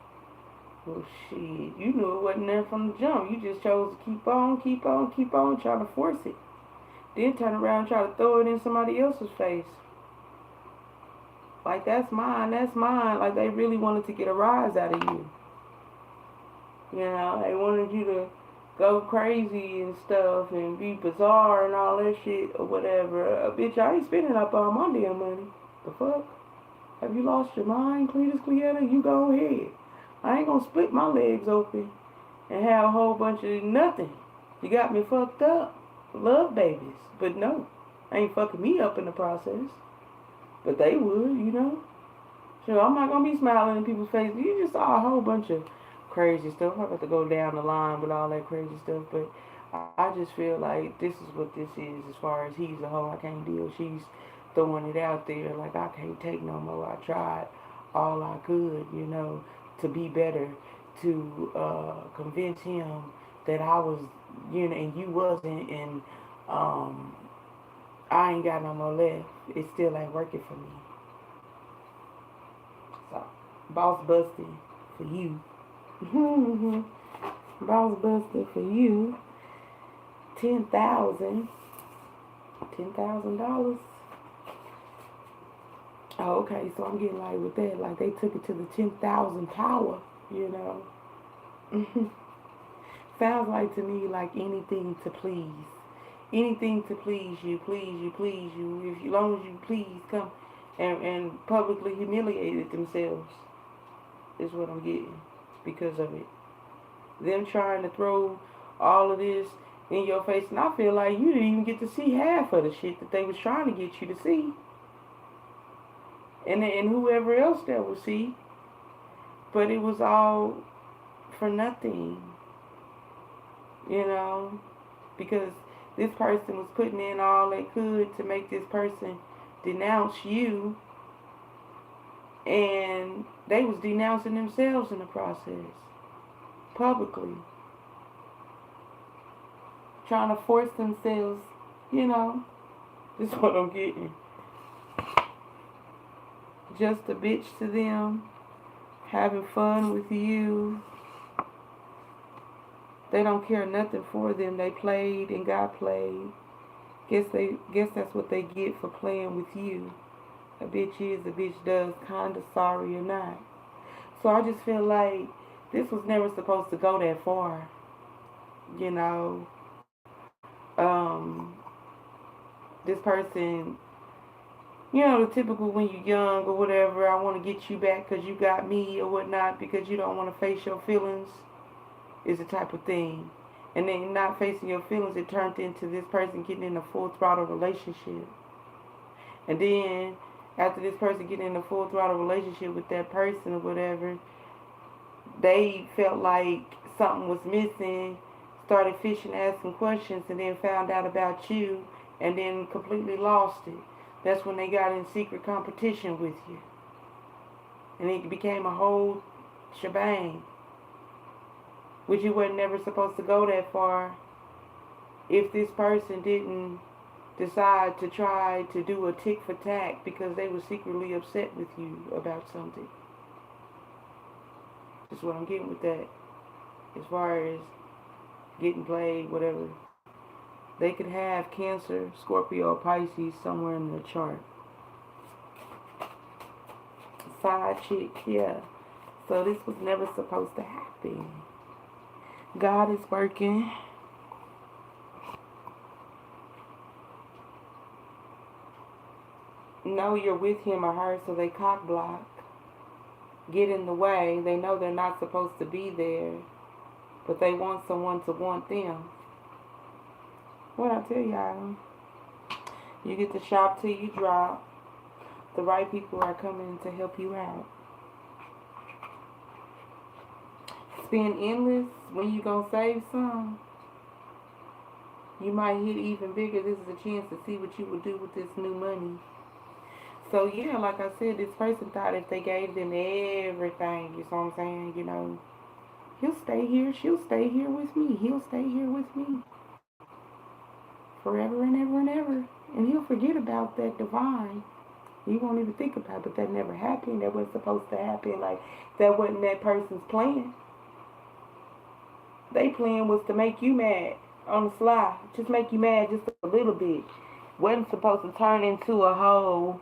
Well, shit, you knew it wasn't there from the jump. You just chose to keep on, keep on, keep on, trying to force it. Then turn around and try to throw it in somebody else's face. Like, that's mine, that's mine. Like, they really wanted to get a rise out of you. You know, they wanted you to go crazy and stuff and be bizarre and all that shit or whatever. Bitch, I ain't spending up all my damn money. The fuck? Have you lost your mind, Cletus Cleetta? You go ahead. I ain't gonna split my legs open and have a whole bunch of nothing. You got me fucked up. Love babies. But no, ain't fucking me up in the process. But they would, you know. So I'm not gonna be smiling in people's faces. You just saw a whole bunch of crazy stuff. I'm about to go down the line with all that crazy stuff, but I just feel like this is what this is as far as he's a hoe, I can't deal. She's throwing it out there like I can't take no more. I tried all I could, you know, to be better, to convince him that I was, you know, and you wasn't, and I ain't got no more left. It still ain't working for me. So, boss busted for you. Boss busted for you. $10,000. Oh, okay, so I'm getting like with that, like they took it to the 10,000 power, you know. Sounds like to me like anything to please. Anything to please you, please you, please you. If as long as you please come and publicly humiliated themselves is what I'm getting because of it. Them trying to throw all of this in your face, and I feel like you didn't even get to see half of the shit that they was trying to get you to see. And whoever else that will see. But it was all for nothing. You know? Because this person was putting in all they could to make this person denounce you. And they was denouncing themselves in the process. Publicly. Trying to force themselves, you know. This is what I'm getting. Just a bitch to them. Having fun with you. They don't care nothing for them. They played and got played. Guess that's what they get for playing with you. A bitch is, a bitch does, kinda sorry or not. So I just feel like this was never supposed to go that far. You know. This person, you know, the typical when you're young or whatever, I want to get you back because you got me or whatnot because you don't want to face your feelings is the type of thing. And then not facing your feelings, it turned into this person getting in a full throttle relationship. And then after this person getting in a full throttle relationship with that person or whatever, they felt like something was missing, started fishing, asking questions, and then found out about you and then completely lost it. That's when they got in secret competition with you. And it became a whole shebang. Which you wasn't never supposed to go that far if this person didn't decide to try to do a tick for tack because they were secretly upset with you about something. That's what I'm getting with that. As far as getting played, whatever. They could have Cancer, Scorpio, or Pisces somewhere in their chart. Side chick, yeah. So this was never supposed to happen. God is working. Know you're with him or her, so they cock block. Get in the way. They know they're not supposed to be there, but they want someone to want them. What I tell y'all, you get to shop till you drop. The right people are coming to help you out. Spend endless. When you gonna save some, you might hit even bigger. This is a chance to see what you would do with this new money. So yeah, like I said, this person thought if they gave them everything, you know what I'm saying, you know, he'll stay here, she'll stay here with me, he'll stay here with me forever and ever and ever. And he'll forget about that divine, He won't even think about it, but that never happened. That wasn't supposed to happen. Like, that wasn't that person's plan. They plan was to make you mad on the sly. Just make you mad just a little bit. Wasn't supposed to turn into a whole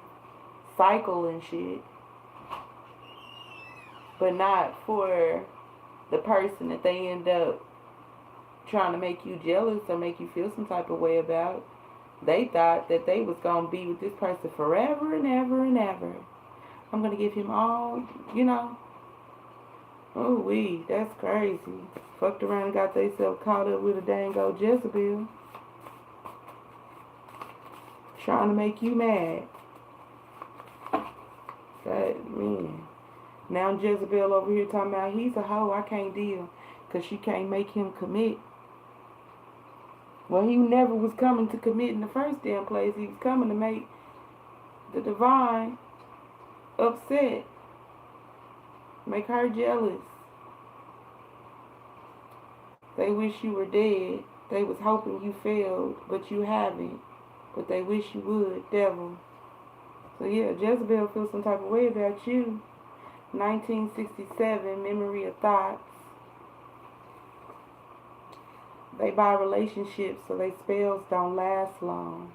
cycle and shit. But not for the person that they end up trying to make you jealous or make you feel some type of way about. They thought that they was going to be with this person forever and ever and ever. I'm going to give him all, you know. Oh, that's crazy. Fucked around and got themselves caught up with a dang old Jezebel. Trying to make you mad. That, man. Now Jezebel over here talking about he's a hoe, I can't deal. Because she can't make him commit. Well, he never was coming to commit in the first damn place. He was coming to make the divine upset. Make her jealous. They wish you were dead. They was hoping you failed, but you haven't. But they wish you would, devil. So yeah, Jezebel feels some type of way about you. 1967, Memory of Thoughts. They buy relationships so they spells don't last long.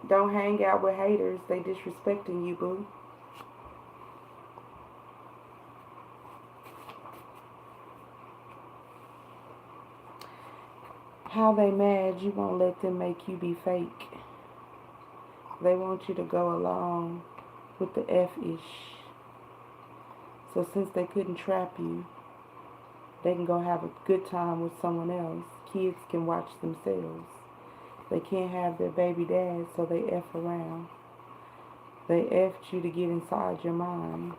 Don't hang out with haters. They disrespecting you, boo. How they mad you won't let them make you be fake. They want you to go along with the F-ish. So since they couldn't trap you, they can go have a good time with someone else. Kids can watch themselves. They can't have their baby dad, so they F around. They F'd you to get inside your mind.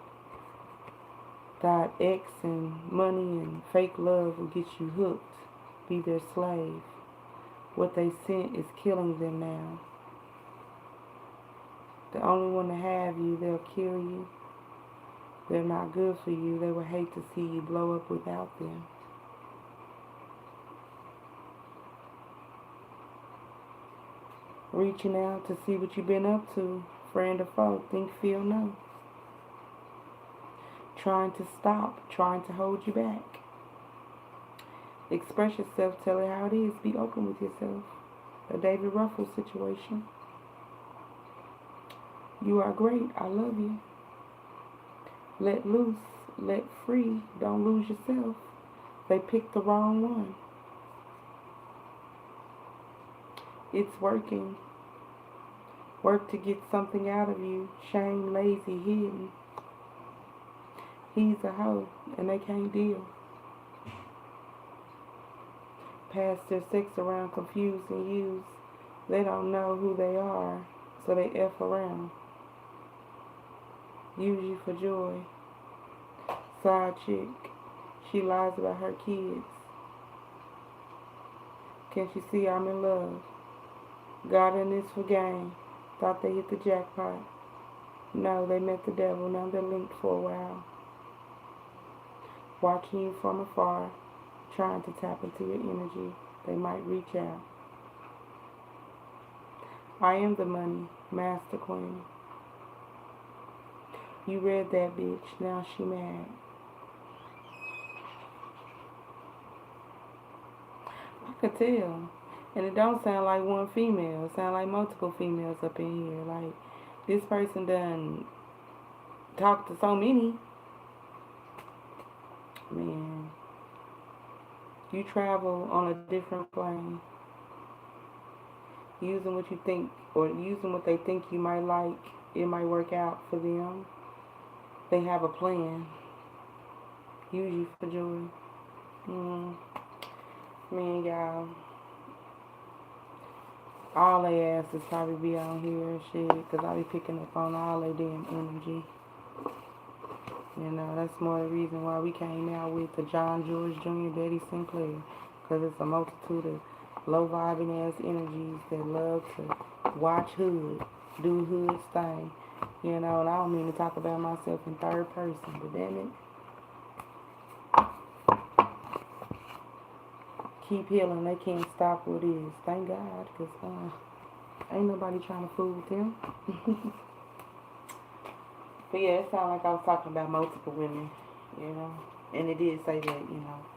Thought X and money and fake love will get you hooked. Be their slave. What they sent is killing them now. The only one to have you, they'll kill you. They're not good for you. They would hate to see you blow up without them. Reaching out to see what you've been up to. Friend or foe, think, feel, know. Trying to stop, trying to hold you back. Express yourself, tell it how it is. Be open with yourself. A David Ruffles situation. You are great. I love you. Let loose. Let free. Don't lose yourself. They picked the wrong one. It's working. Work to get something out of you. Shame, lazy, hidden. He's a hoe, and they can't deal. Pass their sex around, confuse and use. They don't know who they are, so they F around. Use you for joy. Side chick. She lies about her kids. Can't you see I'm in love? Got in this for gain. Thought they hit the jackpot. No, they met the devil. Now they're linked for a while. Watching you from afar. Trying to tap into your energy. They might reach out. I am the money. Master Queen. You read that bitch. Now she mad. I could tell. And it don't sound like one female. It sound like multiple females up in here. Like, this person done talked to so many. Man. You travel on a different plane. Using what you think, or using what they think you might like, it might work out for them. They have a plan. Use you for joy. Man, y'all. All they asses probably be on here and shit, because I be picking up on all they damn energy. You know, that's more the reason why we came out with the John George Jr. Daddy Sinclair. Because it's a multitude of low-vibing ass energies that love to watch hood, do hood thing. You know, and I don't mean to talk about myself in third person, but damn it. Keep healing. They can't stop what is. Thank God, because Ain't nobody trying to fool them. But yeah, it sounded like I was talking about multiple women, you know. And it did say that,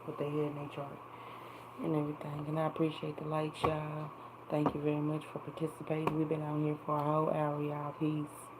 what they had in their chart and everything. And I appreciate the likes, y'all. Thank you very much for participating. We've been out here for a whole hour, y'all. Peace.